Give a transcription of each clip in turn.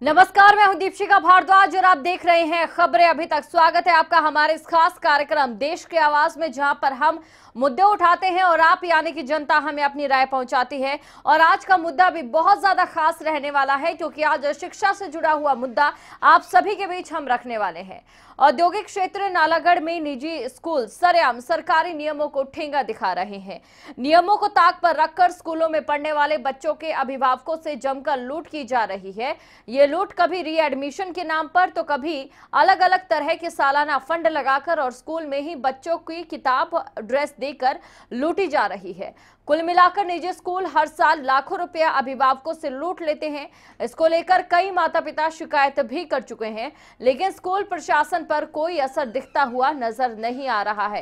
नमस्कार, मैं हूं दीपशिका भारद्वाज और आप देख रहे हैं खबरें अभी तक। स्वागत है आपका हमारे इस खास कार्यक्रम देश की आवाज में, जहां पर हम मुद्दे उठाते हैं और आप यानी कि जनता हमें अपनी राय पहुंचाती है। और आज का मुद्दा भी बहुत ज्यादा खास रहने वाला है, क्योंकि आज शिक्षा से जुड़ा हुआ मुद्दा आप सभी के बीच हम रखने वाले हैं। औद्योगिक क्षेत्र नालागढ़ में निजी स्कूल सरेआम सरकारी नियमों को ठेंगा दिखा रहे हैं। नियमों को ताक पर रखकर स्कूलों में पढ़ने वाले बच्चों के अभिभावकों से जमकर लूट की जा रही है। ये लूट कभी रीएडमिशन के नाम पर तो कभी अलग अलग तरह के सालाना फंड लगाकर और स्कूल में ही बच्चों की किताब ड्रेस देकर लूटी जा रही है। कुल मिलाकर निजी स्कूल हर साल लाखों रुपया अभिभावकों से लूट लेते हैं। इसको लेकर कई माता पिता शिकायत भी कर चुके हैं, लेकिन स्कूल प्रशासन पर कोई असर दिखता हुआ नजर नहीं आ रहा है।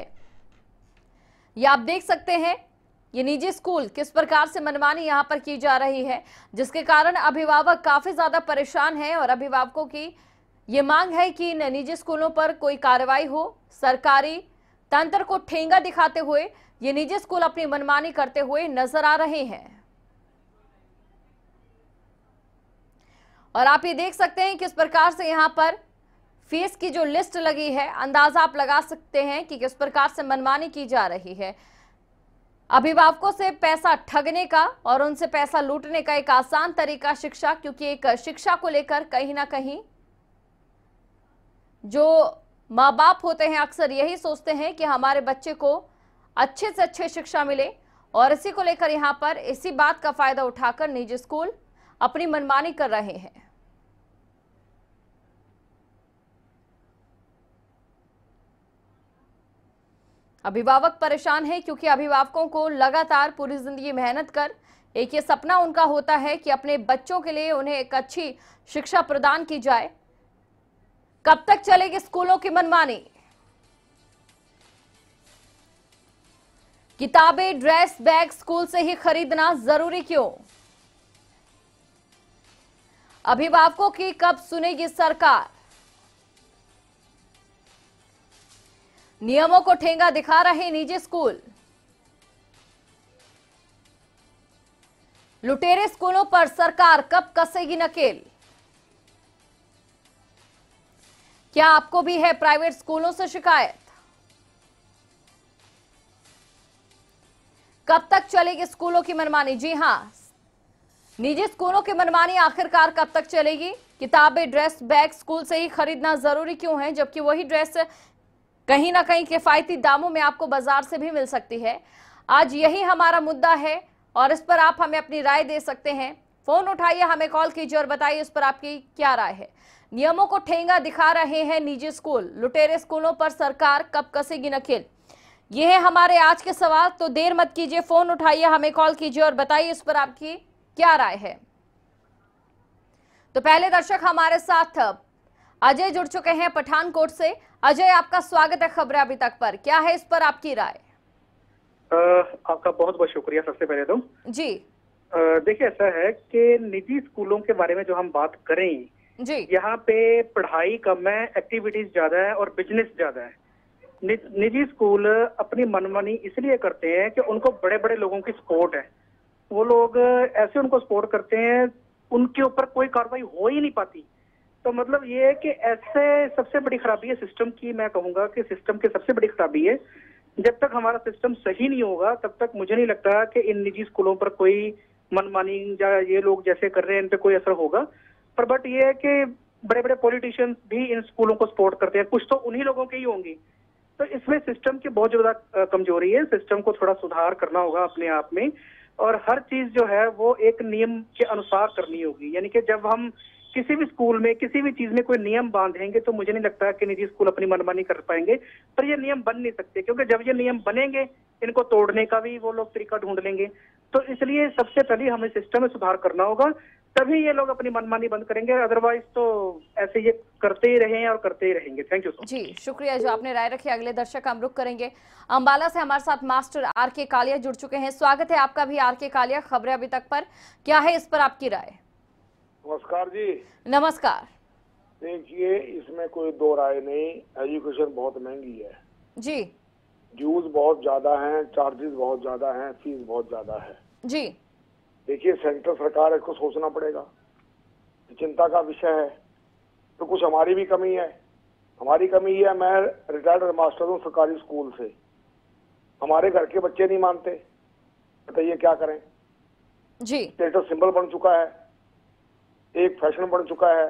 ये आप देख सकते हैं, ये निजी स्कूल किस प्रकार से मनमानी यहां पर की जा रही है, जिसके कारण अभिभावक काफी ज्यादा परेशान हैं। और अभिभावकों की ये मांग है कि इन निजी स्कूलों पर कोई कार्रवाई हो। सरकारी तंत्र को ठेंगा दिखाते हुए ये निजी स्कूल अपनी मनमानी करते हुए नजर आ रहे हैं। और आप ये देख सकते हैं किस प्रकार से यहाँ पर फीस की जो लिस्ट लगी है, अंदाजा आप लगा सकते हैं कि किस प्रकार से मनमानी की जा रही है। अभिभावकों से पैसा ठगने का और उनसे पैसा लूटने का एक आसान तरीका शिक्षा, क्योंकि एक शिक्षा को लेकर कहीं ना कहीं जो माँ बाप होते हैं अक्सर यही सोचते हैं कि हमारे बच्चे को अच्छे से अच्छे शिक्षा मिले, और इसी को लेकर यहाँ पर इसी बात का फायदा उठाकर निजी स्कूल अपनी मनमानी कर रहे हैं। अभिभावक परेशान है, क्योंकि अभिभावकों को लगातार पूरी जिंदगी मेहनत कर एक ये सपना उनका होता है कि अपने बच्चों के लिए उन्हें एक अच्छी शिक्षा प्रदान की जाए। कब तक चलेगी स्कूलों की मनमानी? किताबें, ड्रेस, बैग स्कूल से ही खरीदना जरूरी क्यों? अभिभावकों की कब सुनेगी सरकार? नियमों को ठेंगा दिखा रहे निजी स्कूल। लुटेरे स्कूलों पर सरकार कब कसेगी नकेल? क्या आपको भी है प्राइवेट स्कूलों से शिकायत? कब तक चलेगी स्कूलों की मनमानी? जी हां, निजी स्कूलों की मनमानी आखिरकार कब तक चलेगी? किताबें, ड्रेस, बैग स्कूल से ही खरीदना जरूरी क्यों है, जबकि वही ड्रेस कहीं ना कहीं किफायती दामों में आपको बाजार से भी मिल सकती है? आज यही हमारा मुद्दा है और इस पर आप हमें अपनी राय दे सकते हैं। फोन उठाइए, हमें कॉल कीजिए और बताइए इस पर आपकी क्या राय है। नियमों को ठेंगा दिखा रहे हैं निजी स्कूल, लुटेरे स्कूलों पर सरकार कब कसेगी नकेल? ये है हमारे आज के सवाल। तो देर मत कीजिए, फोन उठाइए, हमें कॉल कीजिए और बताइए इस पर आपकी क्या राय है। तो पहले दर्शक हमारे साथ अजय जुड़ चुके हैं पठानकोट से। अजय, आपका स्वागत है खबरें अभी तक पर। क्या है इस पर आपकी राय? आपका बहुत बहुत शुक्रिया सबसे पहले तो जी। देखिए, ऐसा है कि निजी स्कूलों के बारे में जो हम बात करें जी, यहाँ पे पढ़ाई कम है, एक्टिविटीज ज्यादा है और बिजनेस ज्यादा है। निजी स्कूल अपनी मनमानी इसलिए करते हैं कि उनको बड़े बड़े लोगों की सपोर्ट है। वो लोग ऐसे उनको सपोर्ट करते हैं, उनके ऊपर कोई कार्रवाई हो ही नहीं पाती। तो मतलब ये है कि ऐसे सबसे बड़ी खराबी है सिस्टम की। मैं कहूंगा कि सिस्टम की सबसे बड़ी खराबी है, जब तक हमारा सिस्टम सही नहीं होगा तब तक मुझे नहीं लगता कि इन निजी स्कूलों पर कोई मनमानी या ये लोग जैसे कर रहे हैं इन पे कोई असर होगा। पर बट ये है कि बड़े बड़े पॉलिटिशियंस भी इन स्कूलों को सपोर्ट करते हैं, कुछ तो उन्हीं लोगों की ही होंगी। तो इसमें सिस्टम की बहुत ज्यादा कमजोरी है। सिस्टम को थोड़ा सुधार करना होगा अपने आप में, और हर चीज जो है वो एक नियम के अनुसार करनी होगी। यानी कि जब हम किसी भी स्कूल में किसी भी चीज में कोई नियम बांधेंगे तो मुझे नहीं लगता कि निजी स्कूल अपनी मनमानी कर पाएंगे। पर ये नियम बन नहीं सकते, क्योंकि जब ये नियम बनेंगे इनको तोड़ने का भी वो लोग तरीका ढूंढ लेंगे। तो इसलिए सबसे पहले हमें सिस्टम में सुधार करना होगा, तभी ये लोग अपनी मनमानी बंद करेंगे। अदरवाइज तो ऐसे ये करते ही रहे और करते ही रहेंगे। थैंक यू जी, शुक्रिया जो आपने राय रखी। अगले दर्शक हम रुक करेंगे। अंबाला से हमारे साथ मास्टर आर के कालिया जुड़ चुके हैं। स्वागत है आपका भी आर के कालिया खबरें अभी तक पर। क्या है इस पर आपकी राय? नमस्कार जी। नमस्कार। देखिए, इसमें कोई दो राय नहीं, एजुकेशन बहुत महंगी है जी। ड्यूज बहुत ज्यादा हैं, चार्जेस बहुत ज्यादा हैं, फीस बहुत ज्यादा है जी। देखिए, सेंट्रल सरकार इसको सोचना पड़ेगा। चिंता का विषय है। तो कुछ हमारी भी कमी है। हमारी कमी ये है, मैं रिटायर्ड मास्टर हूँ सरकारी स्कूल से। हमारे घर के बच्चे नहीं मानते, बताइए क्या करें। जी, स्टेटस सिंबल बन चुका है, एक फैशन बन चुका है,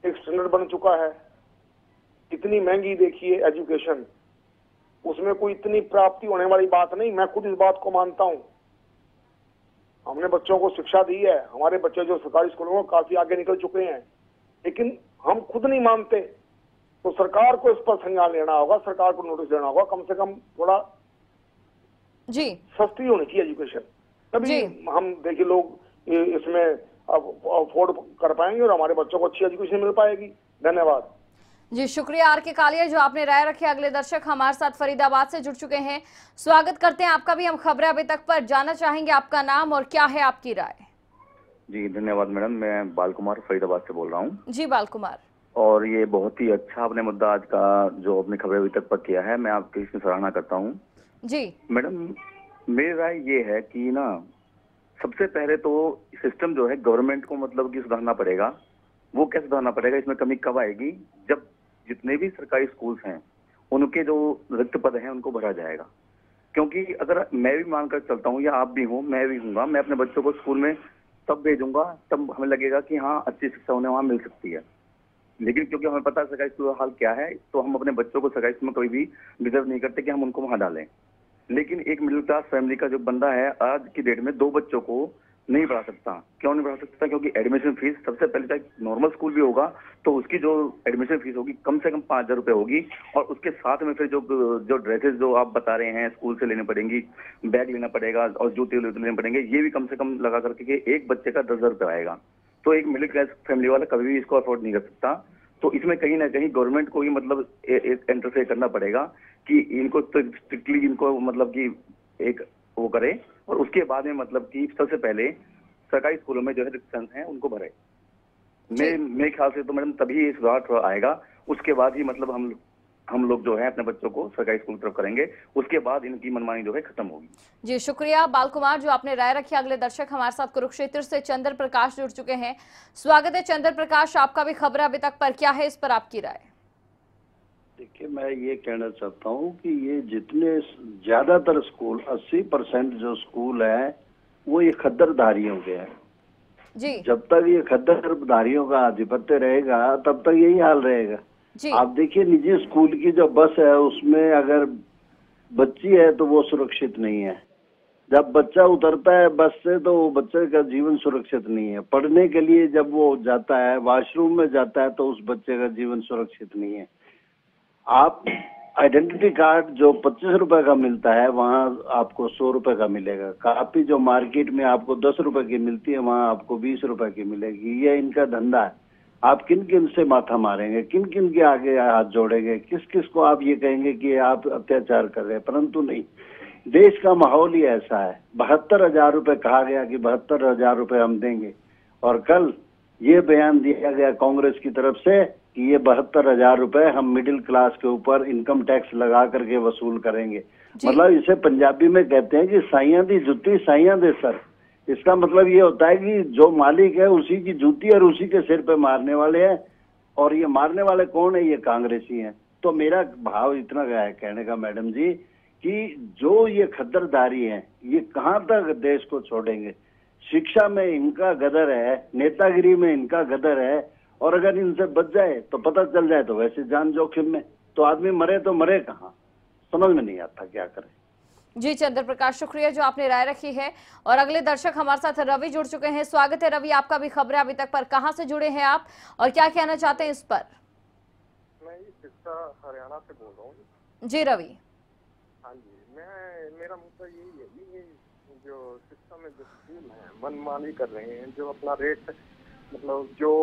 एक स्टैंडर्ड बन चुका है। इतनी महंगी देखिए एजुकेशन, उसमें कोई इतनी प्राप्ति होने वाली बात नहीं। मैं खुद इस बात को मानता हूँ। हमने बच्चों को शिक्षा दी है, हमारे बच्चे जो सरकारी स्कूलों में काफी आगे निकल चुके हैं, लेकिन हम खुद नहीं मानते। तो सरकार को इस पर संज्ञान लेना होगा, सरकार को नोटिस देना होगा। कम से कम थोड़ा जी, सस्ती होनी चाहिए एजुकेशन, तभी हम देखिए लोग इसमें अफोर्ड कर पाएंगे और हमारे बच्चों को अच्छी एजुकेशन मिल पाएगी। धन्यवाद जी, शुक्रिया आर के कालिया जो आपने राय रखी। अगले दर्शक हमारे साथ फरीदाबाद से जुड़ चुके हैं। स्वागत करते हैं आपका भी। हम खबरें अभी तक पर जानना चाहेंगे आपका नाम और क्या है आपकी राय। जी धन्यवाद मैडम, मैं बाल कुमार फरीदाबाद से बोल रहा हूँ। जी बाल कुमार, और ये बहुत ही अच्छा आपने मुद्दा आज का जो अपने खबरें अभी तक पर किया है, मैं आपकी इसमें सराहना करता हूँ। जी मैडम, मेरी राय ये है कि ना, सबसे पहले तो सिस्टम जो है गवर्नमेंट को मतलब कि सुधारना पड़ेगा। वो क्या सुधारना पड़ेगा, इसमें कमी कब आएगी, जब जितने भी सरकारी स्कूल्स हैं उनके जो रिक्त पद हैं उनको भरा जाएगा। क्योंकि अगर मैं भी मानकर चलता हूँ या आप भी हो, मैं भी हूँगा, मैं अपने बच्चों को स्कूल में तब भेजूंगा तब हमें लगेगा कि हाँ अच्छी शिक्षा उन्हें वहाँ मिल सकती है। लेकिन क्योंकि हमें पता है सरकारी स्कूल का हाल क्या है, तो हम अपने बच्चों को सरकारी स्कूल में कभी भी डिजर्व नहीं करते कि हम उनको वहाँ डालें। लेकिन एक मिडिल क्लास फैमिली का जो बंदा है आज की डेट में 2 बच्चों को नहीं पढ़ा सकता। क्यों नहीं पढ़ा सकता? क्योंकि एडमिशन फीस, सबसे पहले चाहे नॉर्मल स्कूल भी होगा तो उसकी जो एडमिशन फीस होगी कम से कम 5,000 रुपए होगी। और उसके साथ में फिर जो ड्रेसेस जो आप बता रहे हैं स्कूल से लेनी पड़ेंगी, बैग लेना पड़ेगा और जूते लेने पड़ेंगे, ये भी कम से कम लगा करके एक बच्चे का 10,000 रुपये आएगा। तो एक मिडिल क्लास फैमिली वाला कभी भी इसको अफोर्ड नहीं कर सकता। तो इसमें कहीं ना कहीं गवर्नमेंट को ही मतलब इंटरफेयर करना पड़ेगा कि इनको स्ट्रिक्टली इनको मतलब कि एक वो करे, और उसके बाद में मतलब कि सबसे पहले सरकारी स्कूलों में जो है रिक्शंस हैं उनको भरे। मेरे ख्याल से तो मैडम तभी ये सुधार आएगा। उसके बाद ही मतलब हम लोग जो है अपने बच्चों को सरकारी स्कूल की तरफ करेंगे, उसके बाद इनकी मनमानी जो है खत्म होगी। जी शुक्रिया बाल कुमार जो आपने राय रखी। अगले दर्शक हमारे साथ कुरुक्षेत्र से चंद्र प्रकाश जुड़ चुके हैं। स्वागत है चंद्र प्रकाश, आपका भी खबर अभी तक पर, क्या है इस पर आपकी राय? देखिए, मैं ये कहना चाहता हूँ कि ये जितने ज्यादातर स्कूल 80% जो स्कूल है वो ये खद्दरधारियों के हैं। जी, जब तक ये खद्दरधारियों का आधिपत्य रहेगा तब तक यही हाल रहेगा। जी, आप देखिए, निजी स्कूल की जो बस है उसमें अगर बच्ची है तो वो सुरक्षित नहीं है। जब बच्चा उतरता है बस से तो वो बच्चे का जीवन सुरक्षित नहीं है। पढ़ने के लिए जब वो जाता है, वॉशरूम में जाता है, तो उस बच्चे का जीवन सुरक्षित नहीं है। आप आइडेंटिटी कार्ड जो 25 रुपए का मिलता है वहाँ आपको 100 रुपए का मिलेगा। कापी जो मार्केट में आपको 10 रुपए की मिलती है वहाँ आपको 20 रुपए की मिलेगी। ये इनका धंधा है। आप किन किन से माथा मारेंगे, किन किन के आगे हाथ जोड़ेंगे, किस किस को आप ये कहेंगे कि आप अत्याचार कर रहे हैं? परंतु नहीं, देश का माहौल ही ऐसा है। 72,000 रुपए कहा गया कि 72,000 रुपए हम देंगे, और कल ये बयान दिया गया कांग्रेस की तरफ से कि ये 72,000 रुपए हम मिडिल क्लास के ऊपर इनकम टैक्स लगा करके वसूल करेंगे। मतलब इसे पंजाबी में कहते हैं कि साइयां दी जुत्ती साइयां दे सर। इसका मतलब ये होता है कि जो मालिक है उसी की जूती और उसी के सिर पे मारने वाले हैं, और ये मारने वाले कौन है? ये कांग्रेसी हैं। तो मेरा भाव इतना है कहने का मैडम जी कि जो ये खद्दरदारी है ये कहाँ तक देश को छोड़ेंगे। शिक्षा में इनका गदर है, नेतागिरी में इनका गदर है, और अगर इनसे बच जाए तो पता चल जाए तो वैसे जान जोखिम में, तो आदमी मरे तो मरे कहाँ, समझ में नहीं आता क्या करें। जी चंद्र प्रकाश, शुक्रिया जो आपने राय रखी है। और अगले दर्शक हमारे साथ रवि जुड़ चुके हैं। स्वागत है रवि, आपका भी खबरें अभी तक पर, कहां से जुड़े हैं आप और क्या कहना चाहते हैं इस पर? मैं ये सिरसा हरियाणा से बोल रहा हूँ। जी रवि। हाँ जी, मेरा मुद्दा यही है कि जो सिरसा में जो स्कूल है मनमानी कर रहे हैं, जो अपना रेट मतलब जो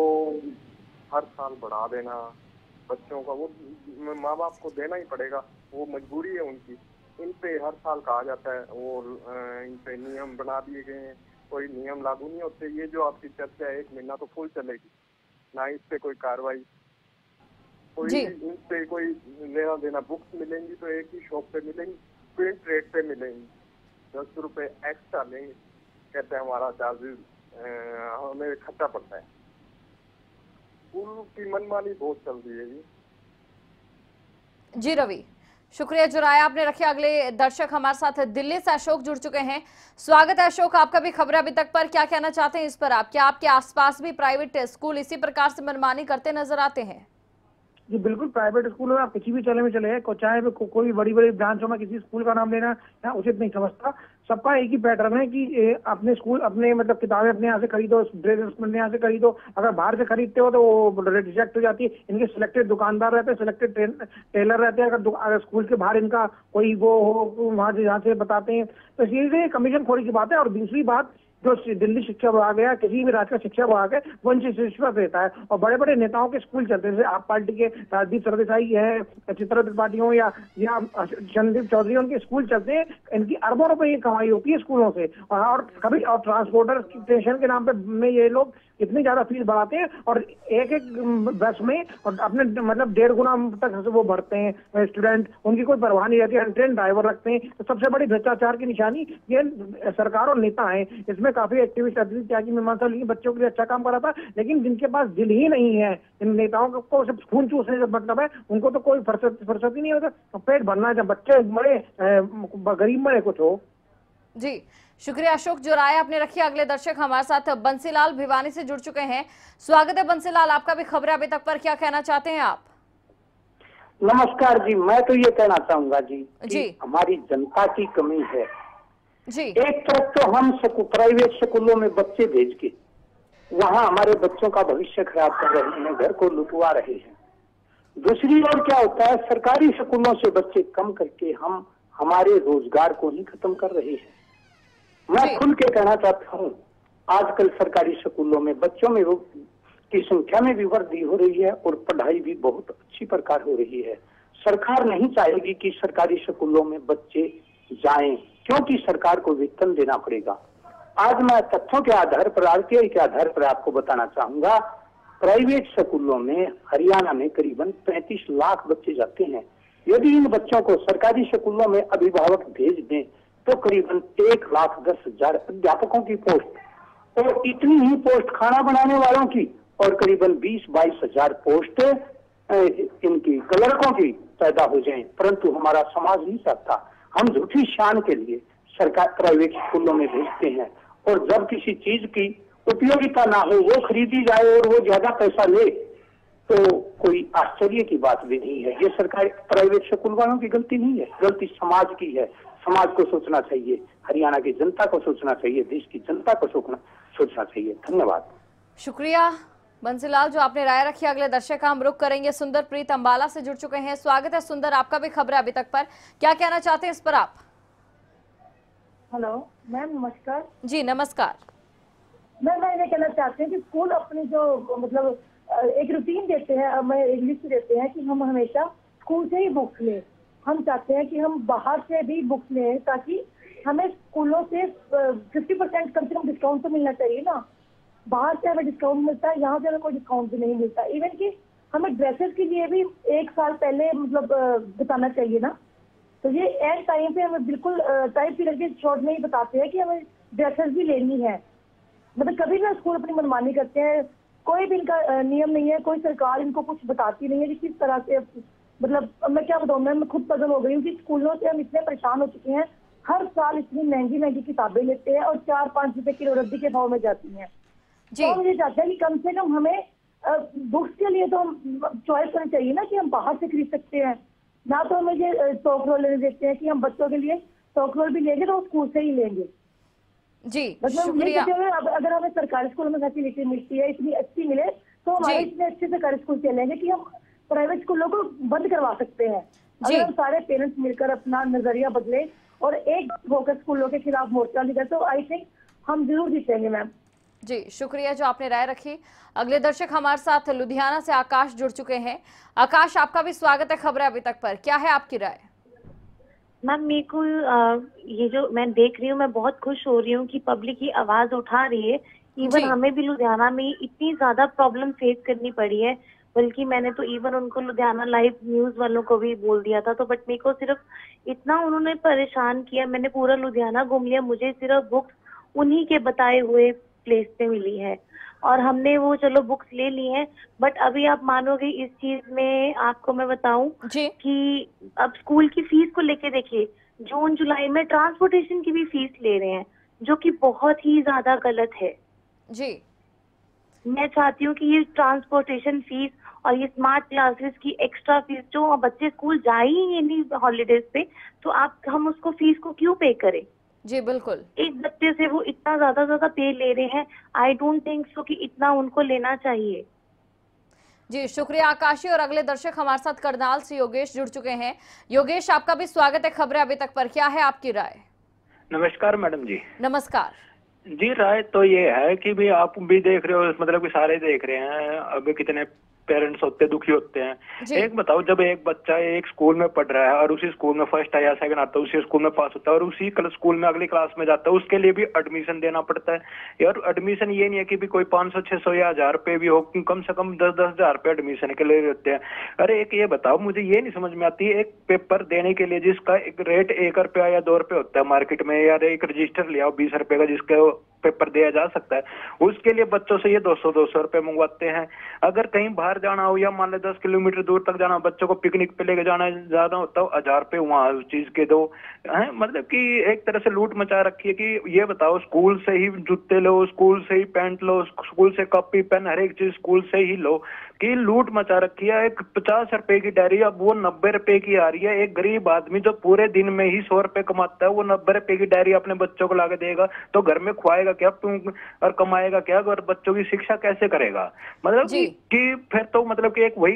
हर साल बढ़ा देना बच्चों का, वो माँ बाप को देना ही पड़ेगा, वो मजबूरी है उनकी। इन पे हर साल कहा जाता है, वो इन पे नियम बना दिए गए हैं, कोई नियम लागू नहीं होते। ये जो आपकी चर्चा है 1 महीना तो फुल चलेगी, ना इस पे कोई कार्रवाई, कोई इन पे कोई लेना देना। बुक्स मिलेंगी तो एक ही शॉप पे मिलेंगी, प्रिंट रेट पे मिलेंगी, 10 रुपए एक्स्ट्रा लेंगे, कहते हैं हमारा चार्जेस हमें खर्चा पड़ता है। स्कूल की मनमानी बहुत चल रही है जी। जी रवि, शुक्रिया जो राय आपने रखी। अगले दर्शक हमारे साथ दिल्ली से अशोक जुड़ चुके हैं। स्वागत है अशोक, आपका भी खबर अभी तक पर, क्या कहना चाहते हैं इस पर आप? क्या आपके आसपास भी प्राइवेट स्कूल इसी प्रकार से मनमानी करते नजर आते हैं? जी बिल्कुल, प्राइवेट स्कूल में आप किसी भी चले में चले हैं, चाहे वो कोई बड़ी बड़ी ब्रांचों में किसी स्कूल का नाम लेना यहाँ उचित नहीं समझता। सबका एक ही पैटर्न है कि अपने स्कूल अपने मतलब किताबें अपने यहाँ से खरीदो, ड्रेस अपने यहाँ से खरीदो। अगर बाहर से खरीदते हो तो वो रिजेक्ट हो जाती है। इनके सिलेक्टेड दुकानदार रहते हैं, सिलेक्टेड टेलर रहते हैं। अगर स्कूल के बाहर इनका कोई वो हो वहाँ से यहाँ से बताते हैं, तो इसीलिए कमीशन खोरी की बात है। और दूसरी बात, जो दिल्ली शिक्षा विभाग है, किसी भी राज्य का शिक्षा विभाग है, वो इनसे रिश्वत देता है। और बड़े बड़े नेताओं के स्कूल चलते हैं, जैसे आप पार्टी के राजदीप सरदेसाई है, चित्रा त्रिपाठी हो या चंद्रदीप चौधरी, उनके स्कूल चलते हैं। इनकी अरबों रुपए की कमाई होती है स्कूलों से। और कभी और ट्रांसपोर्टर स्टेशन के नाम पे में ये लोग इतनी ज्यादा फीस बढ़ाते हैं और एक एक बस में और अपने मतलब 1.5 गुना तक वो भरते हैं स्टूडेंट। उनकी कोई परवाह नहीं रहती, अनट्रेन ड्राइवर रखते हैं। तो सबसे बड़ी भ्रष्टाचार की निशानी ये सरकार और नेता है। इसमें काफी एक्टिविस्ट त्यागी मीमांसा ली, बच्चों के लिए अच्छा काम करा था, लेकिन जिनके पास दिल ही नहीं है, इन नेताओं को सिर्फ खून चूसने से मतलब है, उनको तो कोई फुर्सत ही नहीं होता। पेट भरना है, जब बच्चे मरे गरीब मरे कुछ हो। जी शुक्रिया अशोक जो राय आपने रखी। अगले दर्शक हमारे साथ बंसीलाल भिवानी से जुड़ चुके हैं। स्वागत है बंसीलाल, आपका भी खबर अभी तक पर, क्या कहना चाहते हैं आप? नमस्कार जी, मैं तो ये कहना चाहूंगा जी जी कि हमारी जनता की कमी है जी। एक तरफ तो हम प्राइवेट स्कूलों में बच्चे भेज के वहाँ हमारे बच्चों का भविष्य खराब कर रहे हैं, घर को लुटवा रहे हैं। दूसरी ओर क्या होता है, सरकारी स्कूलों से बच्चे कम करके हम हमारे रोजगार को ही खत्म कर रहे हैं। मैं खुल के कहना चाहता हूँ, आजकल सरकारी स्कूलों में बच्चों में की संख्या में भी वृद्धि हो रही है और पढ़ाई भी बहुत अच्छी प्रकार हो रही है। सरकार नहीं चाहेगी कि सरकारी स्कूलों में बच्चे जाएं, क्योंकि सरकार को वेतन देना पड़ेगा। आज मैं तथ्यों के आधार पर, आरटीआई के आधार पर आपको बताना चाहूंगा, प्राइवेट स्कूलों में हरियाणा में करीबन 35 लाख बच्चे जाते हैं। यदि इन बच्चों को सरकारी स्कूलों में अभिभावक भेज दें तो करीबन 1,10,000 अध्यापकों की पोस्ट और इतनी ही पोस्ट खाना बनाने वालों की और करीबन 20-22 हजार पोस्ट इनकी क्लर्कों की पैदा हो जाएं। परंतु हमारा समाज नहीं चाहता। हम झूठी शान के लिए सरकार प्राइवेट स्कूलों में भेजते हैं और जब किसी चीज की उपयोगिता ना हो, वो खरीदी जाए और वो ज्यादा पैसा ले, तो कोई आश्चर्य की बात भी नहीं है। ये सरकार प्राइवेट स्कूल वालों की गलती नहीं है, गलती समाज की है। समाज को सोचना चाहिए, हरियाणा की जनता को सोचना चाहिए, देश की जनता को सोचना चाहिए। धन्यवाद। शुक्रिया बंसीलाल जो आपने राय रखी। अगले दर्शक का हम रुख करेंगे, सुंदर प्रीत अंबाला से जुड़ चुके हैं। स्वागत है सुंदर, आपका भी खबर है अभी तक पर, क्या कहना चाहते हैं इस पर आप? हेलो मैम, नमस्कार जी नमस्कार। मैं ये कहना चाहती हूँ कि स्कूल अपनी जो मतलब एक रूटीन देते हैं, हमें एक लिस्ट देते हैं कि हम हमेशा स्कूल से ही बुक्स लें। हम चाहते हैं कि हम बाहर से भी बुक्स लें ताकि हमें स्कूलों से 50% कम से कम डिस्काउंट तो मिलना चाहिए ना। बाहर से हमें डिस्काउंट मिलता है, यहाँ से हमें कोई डिस्काउंट भी नहीं मिलता। इवन कि हमें ड्रेसेस के लिए भी 1 साल पहले मतलब बताना चाहिए ना। तो ये एंड टाइम पे हमें बिल्कुल टाइम पीरियड के शॉर्ट में ही बताते हैं कि हमें ड्रेसेस भी लेनी है। मतलब कभी ना स्कूल अपनी मनमानी करते हैं, कोई भी इनका नियम नहीं है, कोई सरकार इनको कुछ बताती नहीं है कि किस तरह से। मतलब मैं क्या बताऊँ, मैं खुद पजल हो गई हूँ कि स्कूलों से हम इतने परेशान हो चुके हैं। हर साल इतनी महंगी महंगी किताबें लेते हैं और 4-5 रुपए किलो रद्दी के भाव में जाती हैं। तो हम ये चाहते हैं कि कम से कम हमें बुक्स के लिए तो हम चॉइस करनी चाहिए ना कि हम बाहर से खरीद सकते हैं ना। तो हमें ये स्टॉक रोल लेने देते हैं कि हम बच्चों के लिए स्टॉक रोल भी लेंगे तो स्कूल से ही लेंगे। जी मतलब ये अगर हमें सरकारी स्कूल में फैसिलिटी मिलती है, इतनी अच्छी मिले, तो हमारे इतने अच्छे सरकारी स्कूल चलेंगे कि हम प्राइवेट स्कूलों को बंद करवा सकते हैं। अगर हम सारे पेरेंट्स मिलकर अपना नजरिया बदले और एक होकर स्कूलों के खिलाफ मोर्चा निकाले तो आई थिंक हम जरूर जीतेंगे मैम। जी शुक्रिया जो आपने राय रखी। अगले दर्शक हमारे साथ लुधियाना से आकाश जुड़ चुके हैं। आकाश, आपका भी स्वागत है खबर अभी तक पर, क्या है आपकी राय? मैम मेरे को ये जो मैं देख रही हूँ, मैं बहुत खुश हो रही हूँ कि पब्लिक की आवाज उठा रही है। इवन हमें भी लुधियाना में इतनी ज्यादा प्रॉब्लम फेस करनी पड़ी है, बल्कि मैंने तो इवन उनको लुधियाना लाइव न्यूज वालों को भी बोल दिया था। तो बट मेरे को सिर्फ इतना उन्होंने परेशान किया, मैंने पूरा लुधियाना घूम लिया, मुझे सिर्फ बुक्स उन्हीं के बताए हुए प्लेस पे मिली है और हमने वो चलो बुक्स ले ली हैं, बट अभी आप मानोगे इस चीज में आपको मैं बताऊं कि अब स्कूल की फीस को लेके देखिए, जून जुलाई में ट्रांसपोर्टेशन की भी फीस ले रहे हैं, जो कि बहुत ही ज्यादा गलत है जी। मैं चाहती हूँ कि ये ट्रांसपोर्टेशन फीस और ये स्मार्ट क्लासेस की एक्स्ट्रा फीस, जो बच्चे स्कूल जा ही नहीं हॉलीडेज पे, तो हम उसको फीस को क्यों पे करें? जी बिल्कुल। एक बच्चे से वो इतना ज्यादा पे ले रहे हैं, आई डोंट थिंक सो कि इतना उनको लेना चाहिए। जी शुक्रिया आकाशी। और अगले दर्शक हमारे साथ करनाल से योगेश जुड़ चुके हैं। योगेश, आपका भी स्वागत है खबरें अभी तक पर, क्या है आपकी राय? नमस्कार मैडम जी। नमस्कार जी, राय तो ये है कि भी आप भी देख रहे हो, मतलब कि सारे देख रहे हैं, अब कितने पेरेंट्स होते हैं, दुखी होते हैं। एक बताओ, जब एक बच्चा एक स्कूल में पढ़ रहा है और उसी स्कूल में फर्स्ट या सेकंड आता है, उसी स्कूल में पास होता है और उसी स्कूल में अगली क्लास में जाता है, उसके लिए भी एडमिशन देना पड़ता है। और एडमिशन ये नहीं है कि भी कोई 500 600 या 1000 रुपए भी हो, कम से कम 10-10 हजार रुपए एडमिशन के लिए रहते हैं। अरे एक ये बताओ, मुझे ये नहीं समझ में आती, एक पेपर देने के लिए जिसका एक रेट 1 रुपया या 2 रुपए होता है मार्केट में, या एक रजिस्टर लिया 20 रुपए का जिसका पेपर दिया जा सकता है, उसके लिए बच्चों से ये 200-200 रुपए मंगवाते हैं। अगर कहीं बाहर जाना हो या मान लो 10 किलोमीटर दूर तक जाना, बच्चों को पिकनिक पे लेके जाना ज्यादा होता हो, 1000 रुपए वहां उस चीज के दो है। मतलब कि एक तरह से लूट मचा रखी है कि ये बताओ, स्कूल से ही जूते लो, स्कूल से ही पैंट लो, स्कूल से कॉपी पेन हर एक चीज स्कूल से ही लो, कि लूट मचा रखी है। एक 50 रुपए की डायरी अब वो 90 रुपए की आ रही है। एक गरीब आदमी जो पूरे दिन में ही 100 रुपए कमाता है, वो 90 रुपए की डायरी अपने बच्चों को लाके देगा तो घर में खुआएगा क्या और कमाएगा क्या, और बच्चों की शिक्षा कैसे करेगा? मतलब कि फिर तो मतलब कि एक वही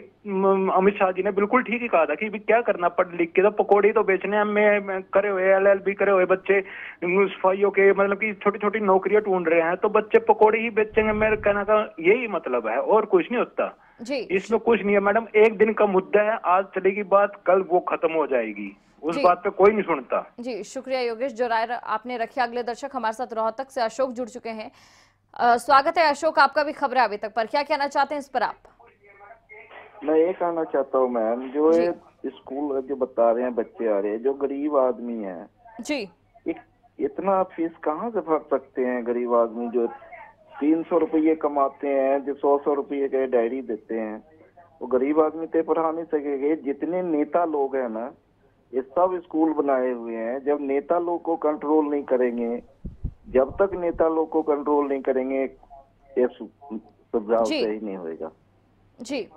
अमित शाह जी ने बिल्कुल ठीक ही कहा था कि क्या करना, पढ़ लिख के तो पकौड़ी तो बेचने में करे हुए, LLB करे हुए बच्चे सफाइयों के, मतलब कि छोटी छोटी नौकरियां ढूंढ रहे हैं, तो बच्चे पकौड़ी ही बेचेंगे। मेरे कहने का यही मतलब है, और कुछ नहीं होता जी। इसमें कुछ नहीं है मैडम, एक दिन का मुद्दा है, आज चलेगी बात, कल वो खत्म हो जाएगी, उस बात पे कोई नहीं सुनता। जी शुक्रिया योगेश, जो राय आपने रखी। अगले दर्शक हमारे साथ रोहतक से अशोक जुड़ चुके हैं। स्वागत है अशोक, आपका भी खबरें अभी तक पर, क्या कहना चाहते हैं इस पर आप? मैं ये कहना चाहता हूँ मैम, जो स्कूल जो बता रहे हैं बच्चे आ रहे हैं, जो गरीब आदमी है जी, इतना फीस कहाँ से भर सकते हैं? गरीब आदमी जो 300 रुपये कमाते हैं, जो 100-100 रुपये के डायरी देते हैं, वो गरीब आदमी तो पढ़ा नहीं सकेंगे। जितने नेता लोग हैं ना, ये सब स्कूल बनाए हुए हैं। जब नेता लोग को कंट्रोल नहीं करेंगे, जब तक नेता लोग को कंट्रोल नहीं करेंगे, ये सुझाव सही नहीं होगा। जी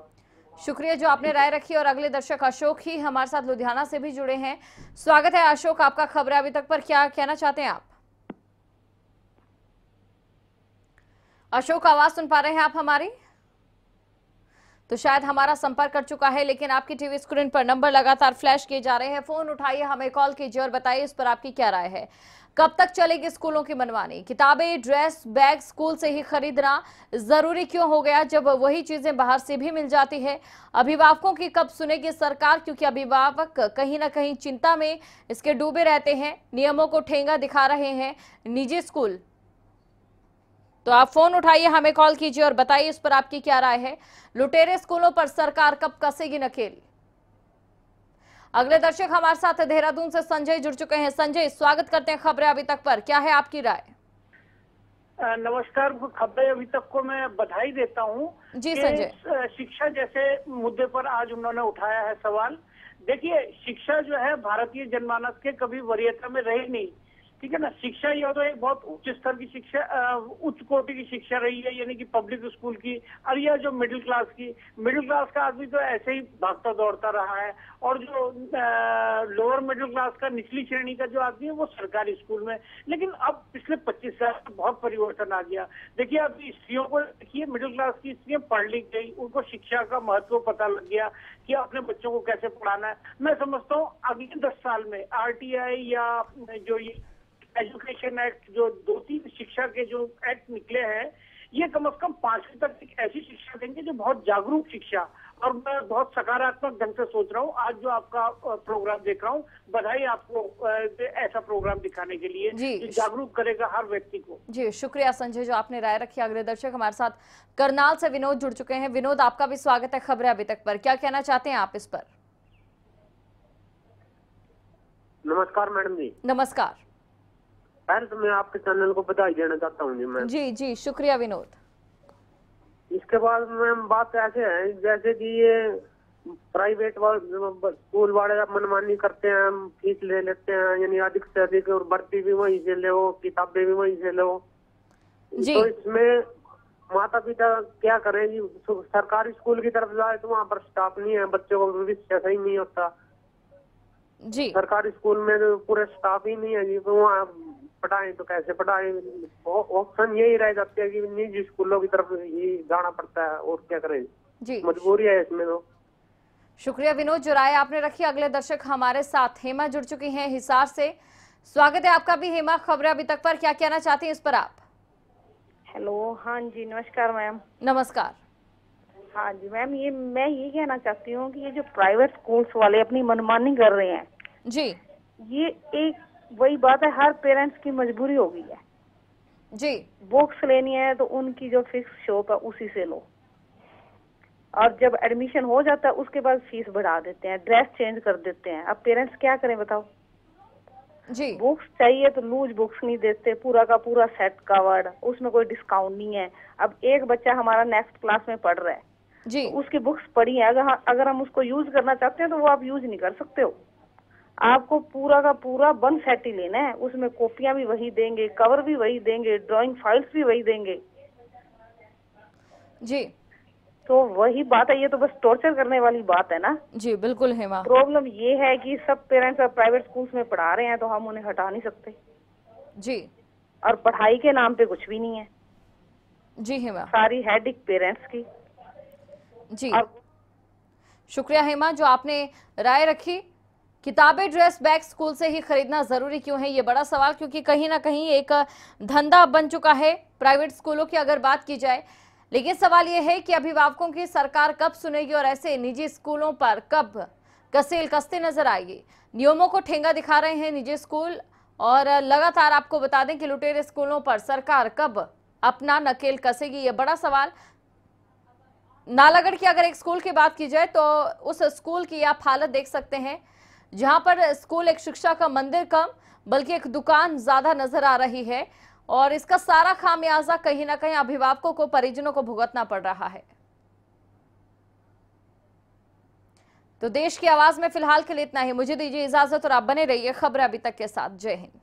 शुक्रिया जो आपने राय रखी। और अगले दर्शक अशोक ही हमारे साथ लुधियाना से भी जुड़े हैं। स्वागत है अशोक, आपका खबरें अभी तक पर, क्या कहना चाहते हैं आप? अशोक, आवाज सुन पा रहे हैं आप हमारी? तो शायद हमारा संपर्क कर चुका है, लेकिन आपकी टीवी स्क्रीन पर नंबर लगातार फ्लैश किए जा रहे हैं। फोन उठाइए, हमें कॉल कीजिए और बताइए इस पर आपकी क्या राय है। कब तक चलेगी स्कूलों की मनमानी? किताबें, ड्रेस, बैग स्कूल से ही खरीदना जरूरी क्यों हो गया, जब वही चीजें बाहर से भी मिल जाती है? अभिभावकों की कब सुनेगी सरकार, क्योंकि अभिभावक कहीं ना कहीं चिंता में इसके डूबे रहते हैं। नियमों को ठेंगा दिखा रहे हैं निजी स्कूल। तो आप फोन उठाइए, हमें कॉल कीजिए और बताइए इस पर आपकी क्या राय है। लुटेरे स्कूलों पर सरकार कब कसेगी नकेल? अगले दर्शक हमारे साथ देहरादून से संजय जुड़ चुके हैं। संजय, स्वागत करते हैं खबरें अभी तक पर, क्या है आपकी राय? नमस्कार, खबरें अभी तक को मैं बधाई देता हूँ जी संजय। शिक्षा जैसे मुद्दे पर आज उन्होंने उठाया है सवाल। देखिए, शिक्षा जो है भारतीय जनमानस के कभी वरीयता में रही नहीं, ठीक है ना। शिक्षा यह तो एक बहुत उच्च स्तर की शिक्षा, उच्च कोटि की शिक्षा रही है, यानी कि पब्लिक स्कूल की। और यह जो मिडिल क्लास का आदमी तो ऐसे ही भागता दौड़ता रहा है, और जो लोअर मिडिल क्लास का, निचली श्रेणी का जो आदमी है, वो सरकारी स्कूल में। लेकिन अब पिछले 25 साल में बहुत परिवर्तन आ गया। देखिए, अब स्त्रियों को देखिए, मिडिल क्लास की स्त्रियां पढ़ लिख गई, उनको शिक्षा का महत्व पता लग गया कि अपने बच्चों को कैसे पढ़ाना है। मैं समझता हूँ अगले 10 साल में RTI या जो ये एजुकेशन एक्ट, जो 2-3 शिक्षा के जो एक्ट निकले हैं, ये कम से कम 5वीं तक एक ऐसी शिक्षा देंगे जो बहुत जागरूक शिक्षा। और मैं बहुत सकारात्मक ढंग से सोच रहा हूँ। आज जो आपका प्रोग्राम देख रहा हूँ, बधाई आपको ऐसा प्रोग्राम दिखाने के लिए, जो जागरूक करेगा हर व्यक्ति को। जी शुक्रिया संजय जो आपने राय रखी। अगले दर्शक हमारे साथ करनाल से विनोद जुड़ चुके हैं। विनोद, आपका भी स्वागत है खबरें अभी तक पर, क्या कहना चाहते हैं आप इस पर? नमस्कार मैडम जी। नमस्कार। पहले तो मैं आपके चैनल को बधाई देना चाहता हूँ जी मैम। जी जी, शुक्रिया विनोद। इसके बाद मैम बात ऐसे है जैसे कि ये प्राइवेट स्कूल वाले मनमानी करते हैं, फीस ले लेते हैं यानी अधिक से अधिक, और भर्ती भी वहीं से लो, किताबें भी वहीं से लो। तो इसमें माता पिता क्या करें जी? सरकारी स्कूल की तरफ जाए तो वहाँ पर स्टाफ नहीं है, बच्चों को भविष्य सही नहीं होता जी। सरकारी स्कूल में तो पूरे स्टाफ ही नहीं है जी, तो वहाँ पढ़ाए तो कैसे पढ़ाए? ऑप्शन यही रह जाते हैं कि निजी स्कूलों की तरफ ही जाना पड़ता है, और क्या करें जी, मजबूरी है इसमें। तो शुक्रिया विनोद, जो राय आपने रखी। अगले दर्शक हमारे साथ हेमा जुड़ चुकी हैं हिसार से। स्वागत है आपका भी हेमा। खबरें अभी तक पर क्या कहना चाहती हैं इस पर आप? हेलो, हाँ जी, नमस्कार मैम। नमस्कार। हाँ जी मैम, मैं ये कहना चाहती हूँ कि ये जो प्राइवेट स्कूल्स वाले अपनी मनमानी कर रहे हैं जी, ये एक वही बात है, हर पेरेंट्स की मजबूरी हो गई है जी। बुक्स लेनी है तो उनकी जो फिक्स शॉप है उसी से लो, और जब एडमिशन हो जाता है उसके बाद फीस बढ़ा देते हैं, ड्रेस चेंज कर देते हैं। अब पेरेंट्स क्या करें बताओ जी? बुक्स चाहिए तो लूज बुक्स नहीं देते, पूरा का पूरा सेट कवर्ड, उसमें कोई डिस्काउंट नहीं है। अब एक बच्चा हमारा नेक्स्ट क्लास में पढ़ रहा है जी, तो उसकी बुक्स पड़ी है, अगर हम उसको यूज करना चाहते हैं तो वो आप यूज नहीं कर सकते हो। आपको पूरा का पूरा वन सेट ही लेना है, उसमें कॉपियां भी वही देंगे, कवर भी वही देंगे, ड्राइंग फाइल्स भी वही देंगे जी। तो वही बात है, ये तो बस टॉर्चर करने वाली बात है ना जी बिल्कुल हेमा। प्रॉब्लम ये है कि सब पेरेंट्स अब प्राइवेट स्कूल्स में पढ़ा रहे हैं तो हम उन्हें हटा नहीं सकते जी, और पढ़ाई के नाम पे कुछ भी नहीं है जी हेमा। सारी हेडिक पेरेंट्स की जी। शुक्रिया हेमा, जो आपने राय रखी। किताबें, ड्रेस, बैग स्कूल से ही खरीदना जरूरी क्यों है, ये बड़ा सवाल, क्योंकि कहीं ना कहीं एक धंधा बन चुका है प्राइवेट स्कूलों की अगर बात की जाए। लेकिन सवाल यह है कि अभिभावकों की सरकार कब सुनेगी और ऐसे निजी स्कूलों पर कब कसेल कसते नजर आएगी। नियमों को ठेंगा दिखा रहे हैं निजी स्कूल, और लगातार आपको बता दें कि लुटेरे स्कूलों पर सरकार कब अपना नकेल कसेगी, ये बड़ा सवाल। नालागढ़ की अगर एक स्कूल की बात की जाए तो उस स्कूल की आप हालत देख सकते हैं, जहां पर स्कूल एक शिक्षा का मंदिर कम बल्कि एक दुकान ज्यादा नजर आ रही है, और इसका सारा खामियाजा कहीं ना कहीं अभिभावकों को, परिजनों को भुगतना पड़ रहा है। तो देश की आवाज में फिलहाल के लिए इतना ही। मुझे दीजिए इजाजत और आप बने रहिए खबर अभी तक के साथ। जय हिंद।